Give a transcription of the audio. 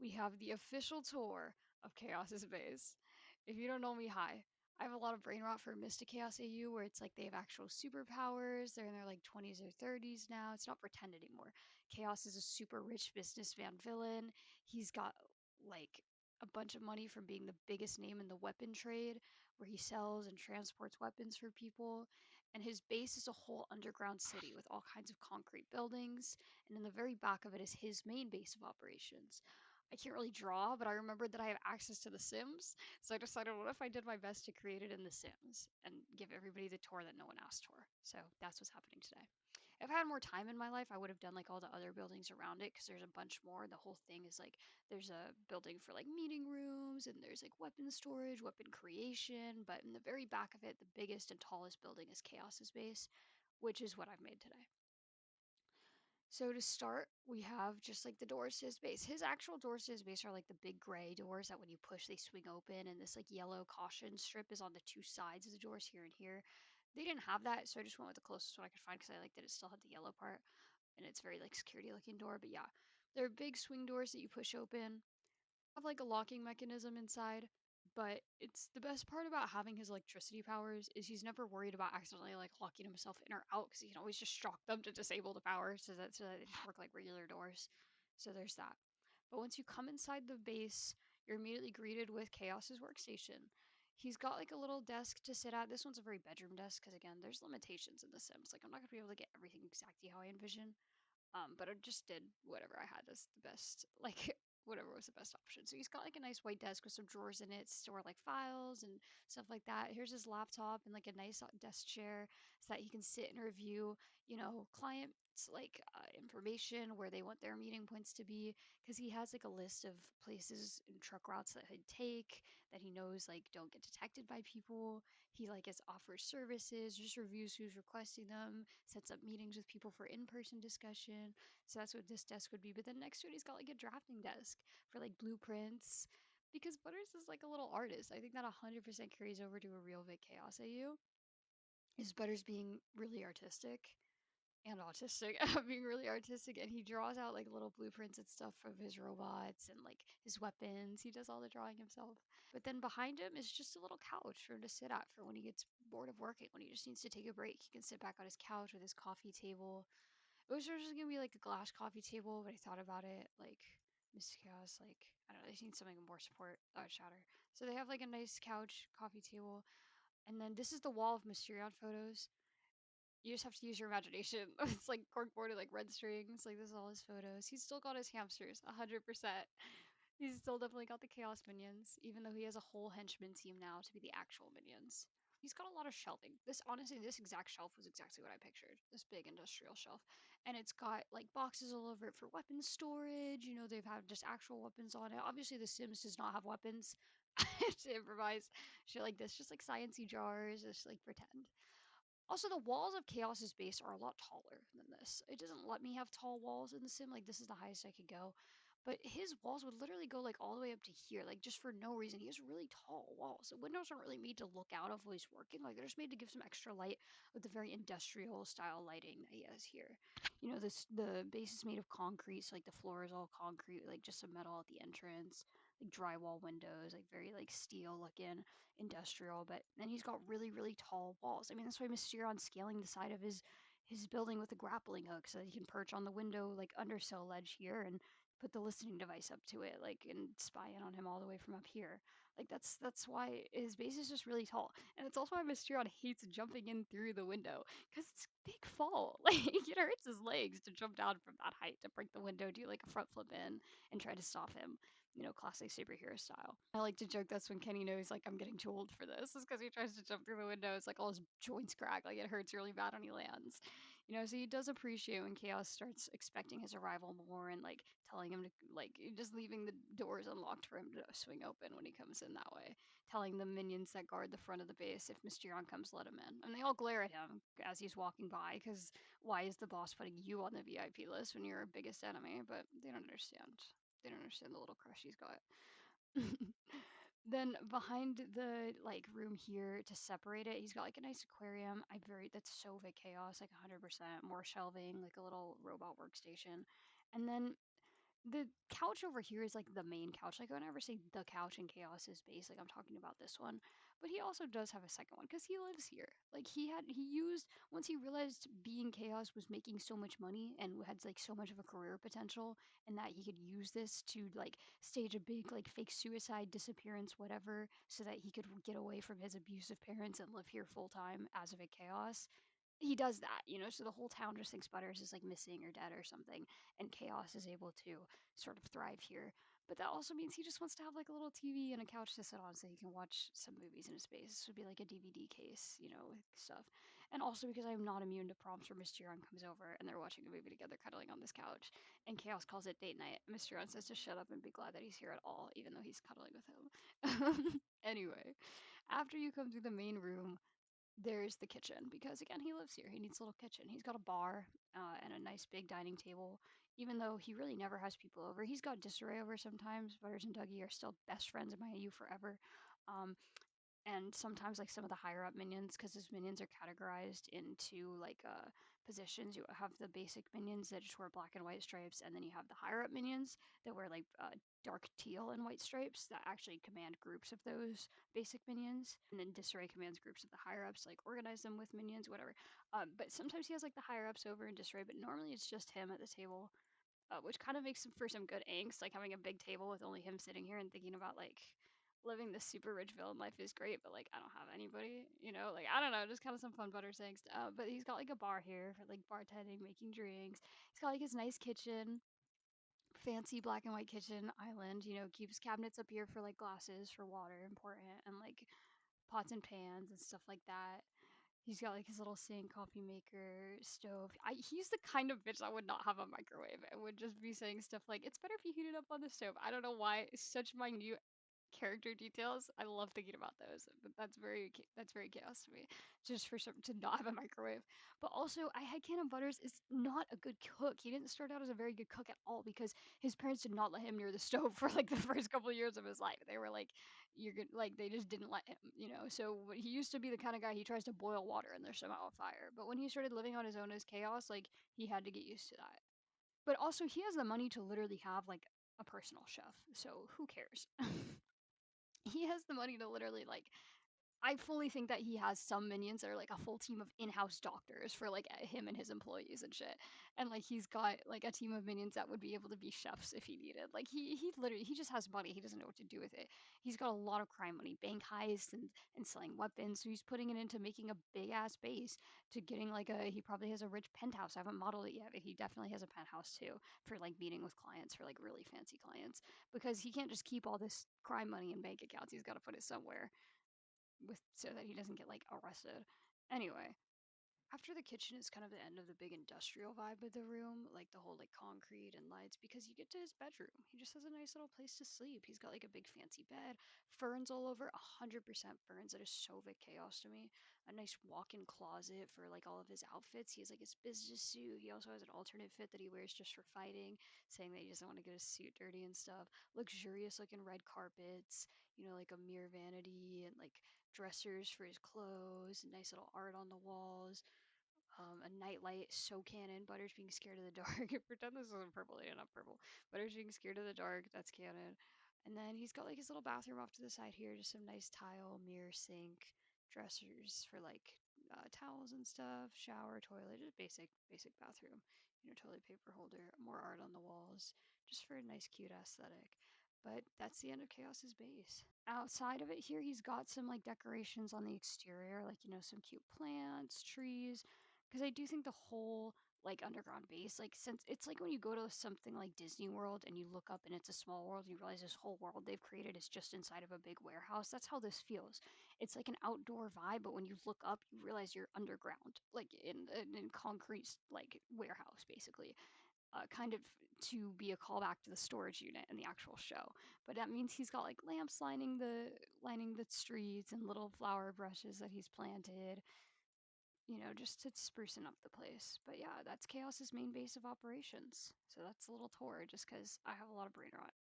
we have the official tour of Chaos's base. If you don't know me, hi. I have a lot of brain rot for mystechaos AU where it's like they have actual superpowers. They're in their like 20s or 30s now. It's not pretend anymore. Chaos is a super rich businessman villain. He's got like a bunch of money from being the biggest name in the weapon trade, where he sells and transports weapons for people. And his base is a whole underground city with all kinds of concrete buildings. And in the very back of it is his main base of operations. I can't really draw, but I remembered that I have access to The Sims, so I decided, what if I did my best to create it in The Sims and give everybody the tour that no one asked for? So that's what's happening today. If I had more time in my life, I would have done like all the other buildings around it because there's a bunch more. The whole thing is like there's a building for like meeting rooms and there's like weapon storage, weapon creation. But in the very back of it, the biggest and tallest building is Chaos's base, which is what I've made today. So to start, we have just like the doors to his base. His actual doors to his base are like the big gray doors that when you push, they swing open, and this like yellow caution strip is on the two sides of the doors here and here. They didn't have that, so I just went with the closest one I could find because I liked that it still had the yellow part, and it's very like security looking door. But yeah, they're big swing doors that you push open have like a locking mechanism inside, but it's the best part about having his electricity powers is he's never worried about accidentally like locking himself in or out because he can always just shock them to disable the power so that they just work like regular doors. So there's that. But once you come inside the base, you're immediately greeted with Chaos's workstation. He's got like a little desk to sit at. This one's a very bedroom desk because again, there's limitations in The Sims. Like I'm not gonna be able to get everything exactly how I envision. But I just did whatever I had as the best, like whatever was the best option. So he's got like a nice white desk with some drawers in it, to store like files and stuff like that. Here's his laptop and like a nice desk chair so that he can sit and review, clients like information where they want their meeting points to be because he has like a list of places and truck routes that he'd take that he knows like don't get detected by people. He like has offers services, just reviews who's requesting them, sets up meetings with people for in-person discussion. So that's what this desk would be. But then next to it, he's got like a drafting desk for like blueprints. Because Butters is like a little artist. I think that 100% carries over to a real Vic Chaos AU. Is Butters being really artistic and autistic, being really artistic, and he draws out like little blueprints and stuff of his robots and like his weapons. He does all the drawing himself. But then behind him is just a little couch for him to sit at for when he gets bored of working, when he just needs to take a break. He can sit back on his couch with his coffee table. It was just gonna be like a glass coffee table, but I thought about it like Mr. Chaos, like I don't know, they need something more support. Shatter. So they have like a nice couch, coffee table, and then this is the wall of Mysterion photos. You just have to use your imagination. It's like corkboard like red strings. Like this is all his photos. He's still got his hamsters, 100%. He's still definitely got the chaos minions, even though he has a whole henchman team now to be the actual minions. He's got a lot of shelving. This honestly, this exact shelf was exactly what I pictured. This big industrial shelf, and it's got like boxes all over it for weapons storage. They've had just actual weapons on it. Obviously, The Sims does not have weapons to improvise shit like this. Just like sciencey jars, just like pretend. Also, the walls of Chaos's base are a lot taller than this. It doesn't let me have tall walls in the sim. Like, this is the highest I could go. But his walls would literally go, like, all the way up to here, like, just for no reason. He has really tall walls. The windows aren't really made to look out of while he's working. Like, they're just made to give some extra light with the very industrial style lighting that he has here. The base is made of concrete, so, like, the floor is all concrete, like, just some metal at the entrance. Like, drywall windows, like, very, like, steel looking industrial, but then he's got really, really tall walls. I mean, that's why Mysterion's scaling the side of his building with a grappling hook so that he can perch on the window like undersill ledge here and put the listening device up to it, like and spy in on him all the way from up here. Like that's why his base is just really tall. And it's also why Mysterion hates jumping in through the window. Because it's a big fall. Like it hurts his legs to jump down from that height to break the window, do like a front flip in and try to stop him, classic superhero style. I like to joke that's when Kenny knows like I'm getting too old for this, is because he tries to jump through the window. It's like all his joints crack, like it hurts really bad when he lands. So he does appreciate when Chaos starts expecting his arrival more and like telling him to like just leaving the doors unlocked for him to swing open when he comes in that way. Telling the minions that guard the front of the base if Mysterion comes, let him in. And they all glare at him as he's walking by because why is the boss putting you on the VIP list when you're our biggest enemy? But they don't understand. They don't understand the little crush he's got. Then behind the like room here to separate it, he's got like a nice aquarium. That's so Vic Chaos, like 100% more shelving, like a little robot workstation. And then The couch over here is like the main couch. Like I would never say the couch in Chaos's base. Like I'm talking about this one, but he also does have a second one because he lives here. Like he used once he realized being Chaos was making so much money and had like so much of a career potential, and that he could use this to like stage a big like fake suicide, disappearance, whatever, so that he could get away from his abusive parents and live here full time as of a Chaos. He does that, so the whole town just thinks Butters is like missing or dead or something, and Chaos is able to sort of thrive here. But that also means he just wants to have like a little TV and a couch to sit on so he can watch some movies in his space. This would be like a DVD case, with stuff. And also because I'm not immune to prompts where Mysterion comes over and they're watching a movie together, cuddling on this couch, and Chaos calls it date night. Mysterion says to shut up and be glad that he's here at all, even though he's cuddling with him. Anyway, after you come through the main room, there's the kitchen because again he lives here. He needs a little kitchen. He's got a bar and a nice big dining table. Even though he really never has people over, he's got Disarray over sometimes. Butters and Dougie are still best friends in my AU forever. Um, and sometimes like some of the higher up minions, because his minions are categorized into like positions. You have the basic minions that just wear black and white stripes, and then you have the higher up minions that wear like dark teal and white stripes that actually command groups of those basic minions, and then Disarray commands groups of the higher ups, like organize them with minions, whatever. But sometimes he has like the higher ups over in Disarray, but normally it's just him at the table, which kind of makes for some good angst, like having a big table with only him sitting here and thinking about like living this super rich villain life is great, but like I don't have anybody, like I don't know, just kind of some fun Butters angst. But he's got like a bar here for like bartending, making drinks. He's got like his nice kitchen, fancy black and white kitchen island. Keeps cabinets up here for like glasses for water, important, and like pots and pans and stuff like that. He's got like his little sink, coffee maker, stove. He's the kind of bitch that would not have a microwave and would just be saying stuff like, "It's better if you heat it up on the stove." I don't know why. It's such minute character details. I love thinking about those. But that's very chaos to me. Just for some to not have a microwave. But also, I had Cannon Butters is not a good cook. He didn't start out as a very good cook at all because his parents did not let him near the stove for like the first couple of years of his life. They were like, "You're good," like they just didn't let him. So he used to be the kind of guy he tries to boil water and there's somehow a fire. But when he started living on his own as chaos, like he had to get used to that. But also, he has the money to literally have like a personal chef. So who cares? He has the money to literally like I fully think that he has some minions that are like a full team of in-house doctors for like him and his employees and shit. And like he's got like a team of minions that would be able to be chefs if he needed. Like he literally he just has money. He doesn't know what to do with it. He's got a lot of crime money, bank heists and selling weapons. So he's putting it into making a big ass base to getting like he probably has a rich penthouse. I haven't modeled it yet, but he definitely has a penthouse too for like meeting with clients for like really fancy clients because he can't just keep all this crime money in bank accounts. He's got to put it somewhere with so that he doesn't get like arrested. Anyway, after the kitchen is kind of the end of the big industrial vibe of the room, like the whole like concrete and lights, because you get to his bedroom. He just has a nice little place to sleep. He's got like a big fancy bed, ferns all over, 100% ferns. That is so Vic Chaos to me. A nice walk-in closet for like all of his outfits. He has like his business suit. He also has an alternate fit that he wears just for fighting, saying that he doesn't want to get his suit dirty and stuff. Luxurious looking red carpets, like a mirror vanity and like dressers for his clothes, nice little art on the walls, a nightlight, so canon. Butters being scared of the dark. Pretend this isn't purple, yeah, not purple. Butters being scared of the dark, that's canon. And then he's got like his little bathroom off to the side here, just some nice tile, mirror, sink, dressers for like towels and stuff, shower, toilet, just basic bathroom. Toilet paper holder, more art on the walls, just for a nice, cute aesthetic. But that's the end of Chaos's base. Outside of it here, he's got some like decorations on the exterior, like some cute plants, trees. Because I do think the whole like underground base, like since it's like when you go to something like Disney World and you look up and it's a small world, you realize this whole world they've created is just inside of a big warehouse. That's how this feels. It's like an outdoor vibe, but when you look up, you realize you're underground, like in concrete like warehouse basically, kind of to be a callback to the storage unit in the actual show. But that means he's got like lamps lining the streets and little flower brushes that he's planted, just to sprucing up the place. But yeah, that's Chaos's main base of operations. So that's a little tour just because I have a lot of brain rot.